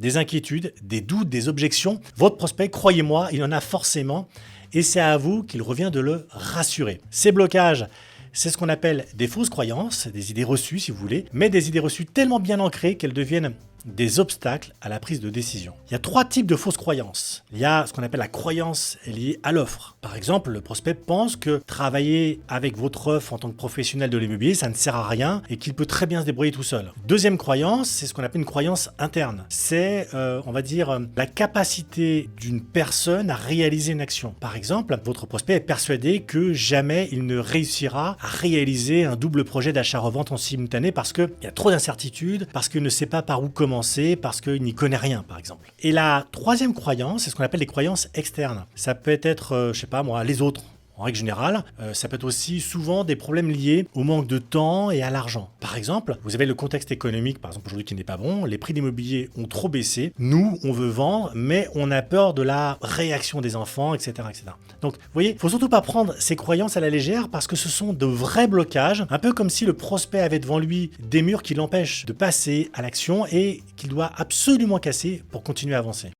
des inquiétudes, des doutes, des objections, votre prospect, croyez-moi, il en a forcément et c'est à vous qu'il revient de le rassurer. Ces blocages, c'est ce qu'on appelle des fausses croyances, des idées reçues si vous voulez, mais des idées reçues tellement bien ancrées qu'elles deviennent des obstacles à la prise de décision. Il y a 3 types de fausses croyances. Il y a ce qu'on appelle la croyance liée à l'offre. Par exemple, le prospect pense que travailler avec votre offre en tant que professionnel de l'immobilier, ça ne sert à rien et qu'il peut très bien se débrouiller tout seul. Deuxième croyance, c'est ce qu'on appelle une croyance interne. C'est, on va dire, la capacité d'une personne à réaliser une action. Par exemple, votre prospect est persuadé que jamais il ne réussira à réaliser un double projet d'achat-revente en simultané parce qu'il y a trop d'incertitudes, parce qu'il ne sait pas par où commencer, parce qu'il n'y connaît rien, par exemple. Et la troisième croyance, c'est ce qu'on appelle les croyances externes. Ça peut être, je sais pas moi, les autres. En règle générale, ça peut être aussi souvent des problèmes liés au manque de temps et à l'argent. Par exemple, vous avez le contexte économique, par exemple aujourd'hui qui n'est pas bon, les prix de l'immobilier ont trop baissé, nous on veut vendre, mais on a peur de la réaction des enfants, etc. etc. Donc vous voyez, il ne faut surtout pas prendre ces croyances à la légère parce que ce sont de vrais blocages, un peu comme si le prospect avait devant lui des murs qui l'empêchent de passer à l'action et qu'il doit absolument casser pour continuer à avancer.